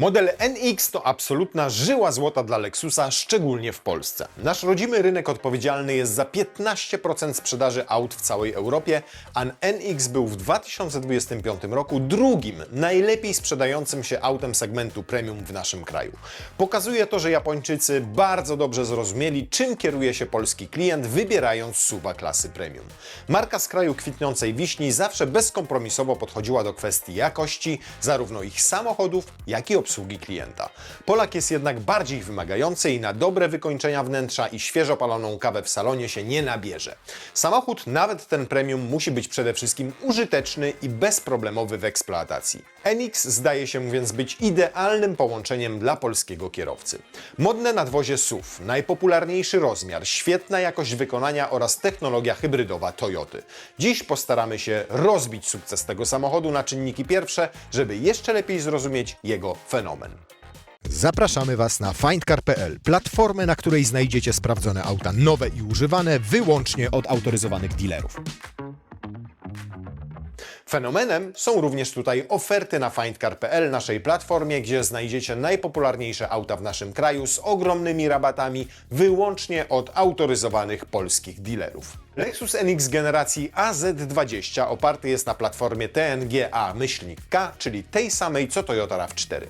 Model NX to absolutna żyła złota dla Lexusa, szczególnie w Polsce. Nasz rodzimy rynek odpowiedzialny jest za 15% sprzedaży aut w całej Europie, a NX był w 2025 roku drugim najlepiej sprzedającym się autem segmentu premium w naszym kraju. Pokazuje to, że Japończycy bardzo dobrze zrozumieli, czym kieruje się polski klient, wybierając SUV-a klasy premium. Marka z kraju kwitnącej wiśni zawsze bezkompromisowo podchodziła do kwestii jakości, zarówno ich samochodów, jak i obsługi klienta. Polak jest jednak bardziej wymagający i na dobre wykończenia wnętrza i świeżo paloną kawę w salonie się nie nabierze. Samochód, nawet ten premium, musi być przede wszystkim użyteczny i bezproblemowy w eksploatacji. NX zdaje się więc być idealnym połączeniem dla polskiego kierowcy. Modne nadwozie SUV, najpopularniejszy rozmiar, świetna jakość wykonania oraz technologia hybrydowa Toyoty. Dziś postaramy się rozbić sukces tego samochodu na czynniki pierwsze, żeby jeszcze lepiej zrozumieć jego fenomen. Zapraszamy Was na findcar.pl, platformę, na której znajdziecie sprawdzone auta nowe i używane wyłącznie od autoryzowanych dealerów. Fenomenem są również tutaj oferty na findcar.pl, naszej platformie, gdzie znajdziecie najpopularniejsze auta w naszym kraju z ogromnymi rabatami wyłącznie od autoryzowanych polskich dealerów. Lexus NX generacji AZ20 oparty jest na platformie TNGA-K, czyli tej samej co Toyota RAV4.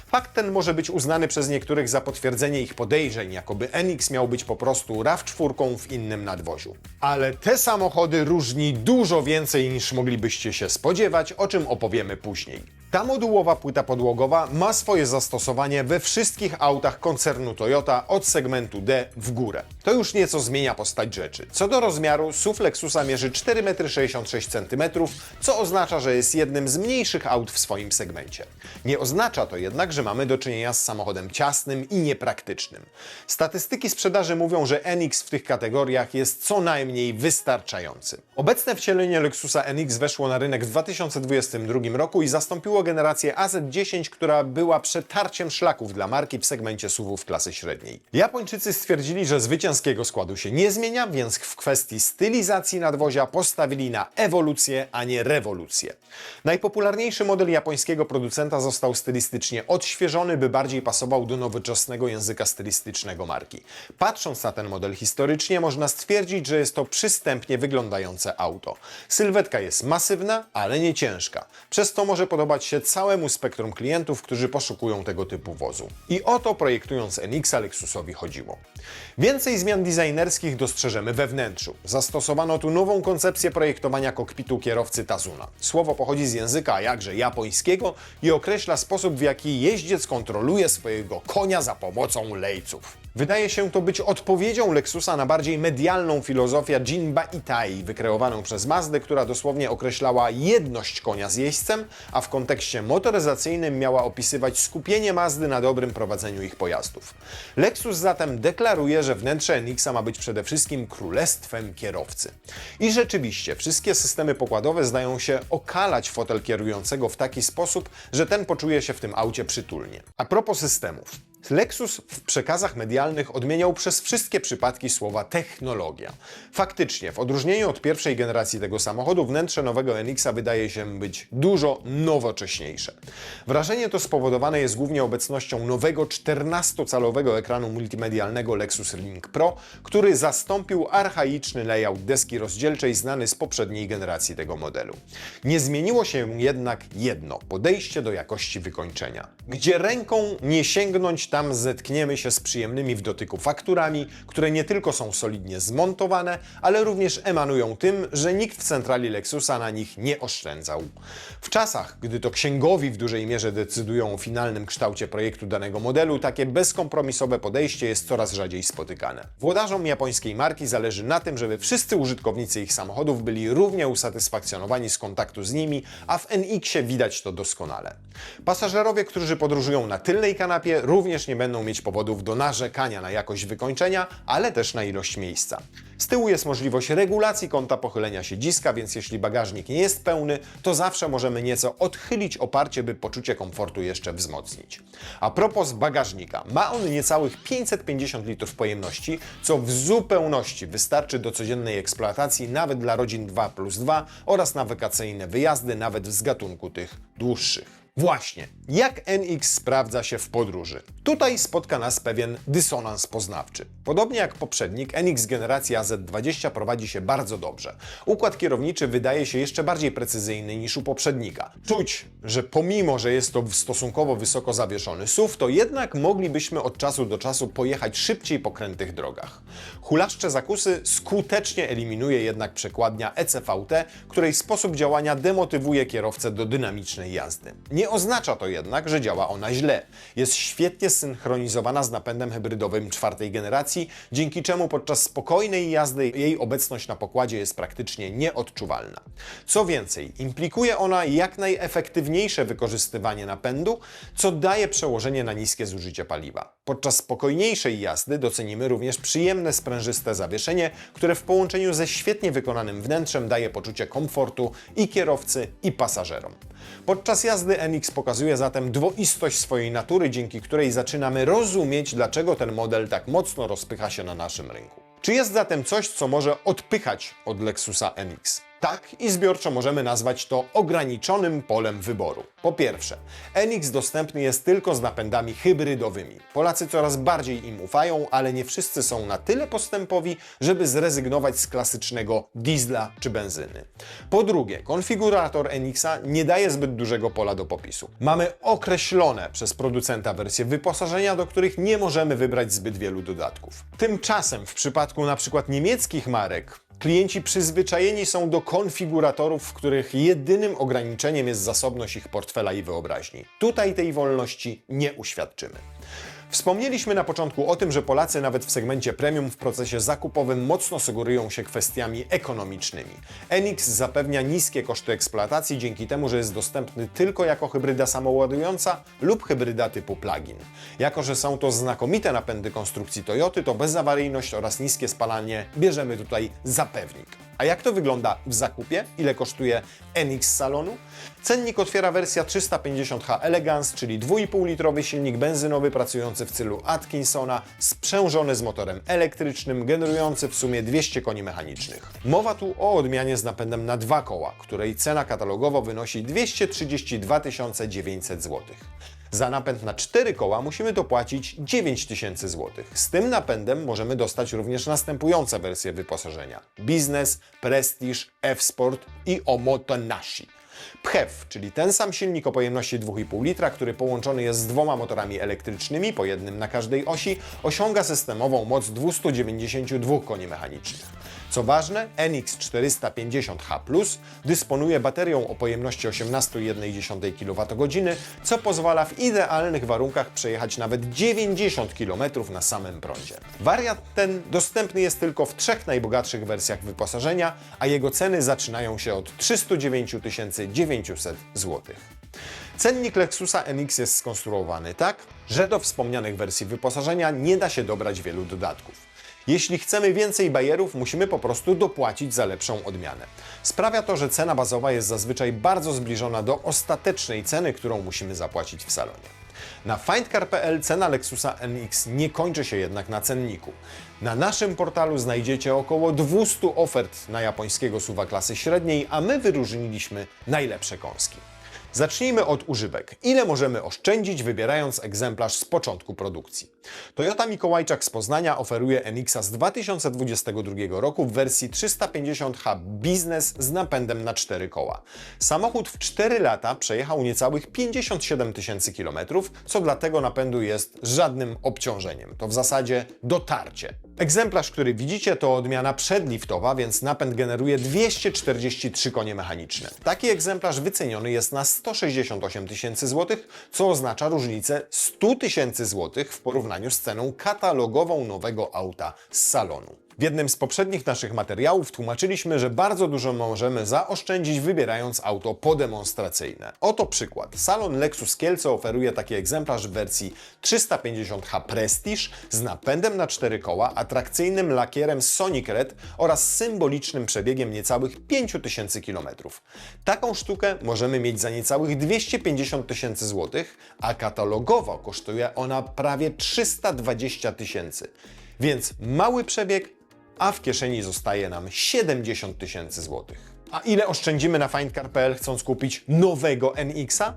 Fakt ten może być uznany przez niektórych za potwierdzenie ich podejrzeń, jakoby NX miał być po prostu RAV4 w innym nadwoziu. Ale te samochody różni dużo więcej niż moglibyście się spodziewać, o czym opowiemy później. Ta modułowa płyta podłogowa ma swoje zastosowanie we wszystkich autach koncernu Toyota od segmentu D w górę. To już nieco zmienia postać rzeczy. Co do rozmiaru, SUV Lexusa mierzy 4,66 m, co oznacza, że jest jednym z mniejszych aut w swoim segmencie. Nie oznacza to jednak, że mamy do czynienia z samochodem ciasnym i niepraktycznym. Statystyki sprzedaży mówią, że NX w tych kategoriach jest co najmniej wystarczający. Obecne wcielenie Lexusa NX weszło na rynek w 2022 roku i zastąpiło generację AZ10, która była przetarciem szlaków dla marki w segmencie SUV-ów klasy średniej. Japończycy stwierdzili, że zwycięskiego składu się nie zmienia, więc w kwestii stylizacji nadwozia postawili na ewolucję, a nie rewolucję. Najpopularniejszy model japońskiego producenta został stylistycznie odświeżony, by bardziej pasował do nowoczesnego języka stylistycznego marki. Patrząc na ten model historycznie, można stwierdzić, że jest to przystępnie wyglądające auto. Sylwetka jest masywna, ale nie ciężka. Przez to może podobać się całemu spektrum klientów, którzy poszukują tego typu wozu. I o to, projektując NX-a, Lexusowi chodziło. Więcej zmian designerskich dostrzeżemy we wnętrzu. Zastosowano tu nową koncepcję projektowania kokpitu kierowcy Tazuna. Słowo pochodzi z języka jakże japońskiego i określa sposób, w jaki jeździec kontroluje swojego konia za pomocą lejców. Wydaje się to być odpowiedzią Lexusa na bardziej medialną filozofię Jinba Itai, wykreowaną przez Mazdę, która dosłownie określała jedność konia z jeźdźcem, a w kontekście motoryzacyjnym miała opisywać skupienie Mazdy na dobrym prowadzeniu ich pojazdów. Lexus zatem deklaruje, że wnętrze NX-a ma być przede wszystkim królestwem kierowcy. I rzeczywiście, wszystkie systemy pokładowe zdają się okalać fotel kierującego w taki sposób, że ten poczuje się w tym aucie przytulnie. A propos systemów. Lexus w przekazach medialnych odmieniał przez wszystkie przypadki słowa technologia. Faktycznie, w odróżnieniu od pierwszej generacji tego samochodu, wnętrze nowego NX-a wydaje się być dużo nowocześniejsze. Wrażenie to spowodowane jest głównie obecnością nowego 14-calowego ekranu multimedialnego Lexus Link Pro, który zastąpił archaiczny layout deski rozdzielczej znany z poprzedniej generacji tego modelu. Nie zmieniło się jednak jedno – podejście do jakości wykończenia. Gdzie ręką nie sięgnąć, tam zetkniemy się z przyjemnymi w dotyku fakturami, które nie tylko są solidnie zmontowane, ale również emanują tym, że nikt w centrali Lexusa na nich nie oszczędzał. W czasach, gdy to księgowi w dużej mierze decydują o finalnym kształcie projektu danego modelu, takie bezkompromisowe podejście jest coraz rzadziej spotykane. Włodarzom japońskiej marki zależy na tym, żeby wszyscy użytkownicy ich samochodów byli równie usatysfakcjonowani z kontaktu z nimi, a w NX-ie widać to doskonale. Pasażerowie, którzy podróżują na tylnej kanapie, również nie będą mieć powodów do narzekania na jakość wykończenia, ale też na ilość miejsca. Z tyłu jest możliwość regulacji kąta pochylenia siedziska, więc jeśli bagażnik nie jest pełny, to zawsze możemy nieco odchylić oparcie, by poczucie komfortu jeszcze wzmocnić. A propos bagażnika, ma on niecałych 550 litrów pojemności, co w zupełności wystarczy do codziennej eksploatacji nawet dla rodzin 2+2 oraz na wakacyjne wyjazdy, nawet z gatunku tych dłuższych. Właśnie, jak NX sprawdza się w podróży? Tutaj spotka nas pewien dysonans poznawczy. Podobnie jak poprzednik, NX generacji AZ20 prowadzi się bardzo dobrze. Układ kierowniczy wydaje się jeszcze bardziej precyzyjny niż u poprzednika. Czuć, że pomimo, że jest to stosunkowo wysoko zawieszony SUV, to jednak moglibyśmy od czasu do czasu pojechać szybciej po krętych drogach. Hulaszcze zakusy skutecznie eliminuje jednak przekładnia ECVT, której sposób działania demotywuje kierowcę do dynamicznej jazdy. Nie oznacza to jednak, że działa ona źle. Jest świetnie zsynchronizowana z napędem hybrydowym czwartej generacji, dzięki czemu podczas spokojnej jazdy jej obecność na pokładzie jest praktycznie nieodczuwalna. Co więcej, implikuje ona jak najefektywniejsze wykorzystywanie napędu, co daje przełożenie na niskie zużycie paliwa. Podczas spokojniejszej jazdy docenimy również przyjemne sprężyste zawieszenie, które w połączeniu ze świetnie wykonanym wnętrzem daje poczucie komfortu i kierowcy, i pasażerom. Podczas jazdy NX pokazuje zatem dwoistość swojej natury, dzięki której zaczynamy rozumieć, dlaczego ten model tak mocno rozpycha się na naszym rynku. Czy jest zatem coś, co może odpychać od Lexusa NX? Tak, i zbiorczo możemy nazwać to ograniczonym polem wyboru. Po pierwsze, NX dostępny jest tylko z napędami hybrydowymi. Polacy coraz bardziej im ufają, ale nie wszyscy są na tyle postępowi, żeby zrezygnować z klasycznego diesla czy benzyny. Po drugie, konfigurator NX-a nie daje zbyt dużego pola do popisu. Mamy określone przez producenta wersje wyposażenia, do których nie możemy wybrać zbyt wielu dodatków. Tymczasem w przypadku np. niemieckich marek klienci przyzwyczajeni są do konfiguratorów, w których jedynym ograniczeniem jest zasobność ich portfela i wyobraźni. Tutaj tej wolności nie uświadczymy. Wspomnieliśmy na początku o tym, że Polacy nawet w segmencie premium w procesie zakupowym mocno sugerują się kwestiami ekonomicznymi. NX zapewnia niskie koszty eksploatacji dzięki temu, że jest dostępny tylko jako hybryda samoładująca lub hybryda typu plug-in. Jako że są to znakomite napędy konstrukcji Toyoty, to bezawaryjność oraz niskie spalanie bierzemy tutaj za pewnik. A jak to wygląda w zakupie? Ile kosztuje NX z salonu? Cennik otwiera wersja 350h Elegance, czyli 2,5-litrowy silnik benzynowy pracujący w stylu Atkinsona, sprzężony z motorem elektrycznym, generujący w sumie 200 koni mechanicznych. Mowa tu o odmianie z napędem na 2 koła, której cena katalogowo wynosi 232 900 zł. Za napęd na 4 koła musimy dopłacić 9000 zł. Z tym napędem możemy dostać również następujące wersje wyposażenia: Business, Prestige, F-Sport i Omoto Nashi. PHEV, czyli ten sam silnik o pojemności 2,5 litra, który połączony jest z 2 motorami elektrycznymi, po jednym na każdej osi, osiąga systemową moc 292 koni mechanicznych. Co ważne, NX 450H+ dysponuje baterią o pojemności 18,1 kWh, co pozwala w idealnych warunkach przejechać nawet 90 km na samym prądzie. Wariant ten dostępny jest tylko w 3 najbogatszych wersjach wyposażenia, a jego ceny zaczynają się od 309 900 zł. Cennik Lexusa NX jest skonstruowany tak, że do wspomnianych wersji wyposażenia nie da się dobrać wielu dodatków. Jeśli chcemy więcej bajerów, musimy po prostu dopłacić za lepszą odmianę. Sprawia to, że cena bazowa jest zazwyczaj bardzo zbliżona do ostatecznej ceny, którą musimy zapłacić w salonie. Na findcar.pl cena Lexusa NX nie kończy się jednak na cenniku. Na naszym portalu znajdziecie około 200 ofert na japońskiego SUV-a klasy średniej, a my wyróżniliśmy najlepsze kąski. Zacznijmy od używek. Ile możemy oszczędzić, wybierając egzemplarz z początku produkcji? Toyota Mikołajczak z Poznania oferuje NX-a z 2022 roku w wersji 350h Business z napędem na 4 koła. Samochód w 4 lata przejechał niecałych 57 000 km, co dla tego napędu jest żadnym obciążeniem. To w zasadzie dotarcie. Egzemplarz, który widzicie, to odmiana przedliftowa, więc napęd generuje 243 konie mechaniczne. Taki egzemplarz wyceniony jest na 168 000 zł, co oznacza różnicę 100 000 zł w porównaniu z ceną katalogową nowego auta z salonu. W jednym z poprzednich naszych materiałów tłumaczyliśmy, że bardzo dużo możemy zaoszczędzić, wybierając auto podemonstracyjne. Oto przykład. Salon Lexus Kielce oferuje taki egzemplarz w wersji 350h Prestige z napędem na 4 koła, atrakcyjnym lakierem Sonic Red oraz symbolicznym przebiegiem niecałych 5000 km. Taką sztukę możemy mieć za niecałych 250 000 zł, a katalogowo kosztuje ona prawie 320 000. Więc mały przebieg, a w kieszeni zostaje nam 70 000 zł. A ile oszczędzimy na findcar.pl, chcąc kupić nowego NX-a?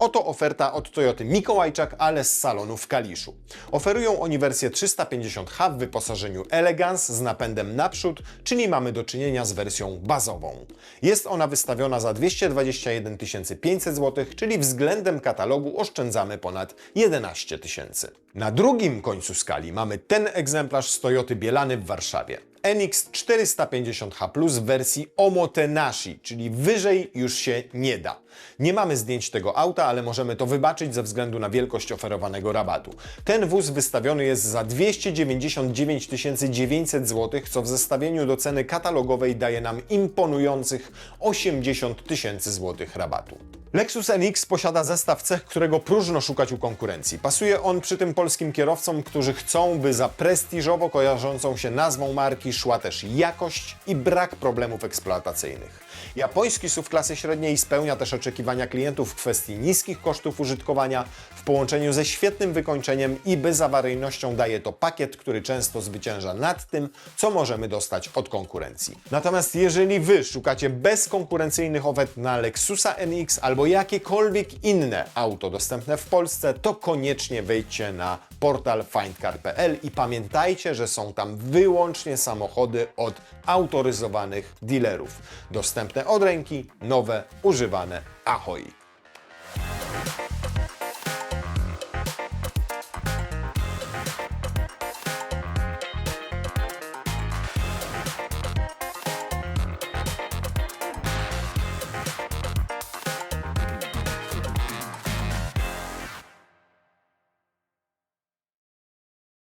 Oto oferta od Toyoty Mikołajczak, ale z salonu w Kaliszu. Oferują oni wersję 350h w wyposażeniu Elegance z napędem naprzód, czyli mamy do czynienia z wersją bazową. Jest ona wystawiona za 221 500 zł, czyli względem katalogu oszczędzamy ponad 11 tysięcy. Na drugim końcu skali mamy ten egzemplarz z Toyoty Bielany w Warszawie. NX 450h Plus w wersji Omotenashi, czyli wyżej już się nie da. Nie mamy zdjęć tego auta, ale możemy to wybaczyć ze względu na wielkość oferowanego rabatu. Ten wóz wystawiony jest za 299 900 zł, co w zestawieniu do ceny katalogowej daje nam imponujących 80 tysięcy złotych rabatu. Lexus NX posiada zestaw cech, którego próżno szukać u konkurencji. Pasuje on przy tym polskim kierowcom, którzy chcą, by za prestiżowo kojarzącą się nazwą marki szła też jakość i brak problemów eksploatacyjnych. Japoński SUV klasy średniej spełnia też oczekiwania klientów w kwestii niskich kosztów użytkowania, w połączeniu ze świetnym wykończeniem i bezawaryjnością daje to pakiet, który często zwycięża nad tym, co możemy dostać od konkurencji. Natomiast jeżeli Wy szukacie bezkonkurencyjnych ofert na Lexusa NX albo jakiekolwiek inne auto dostępne w Polsce, to koniecznie wejdźcie na portal findcar.pl i pamiętajcie, że są tam wyłącznie samochody od autoryzowanych dealerów. Dostępne od ręki, nowe, używane, ahoj!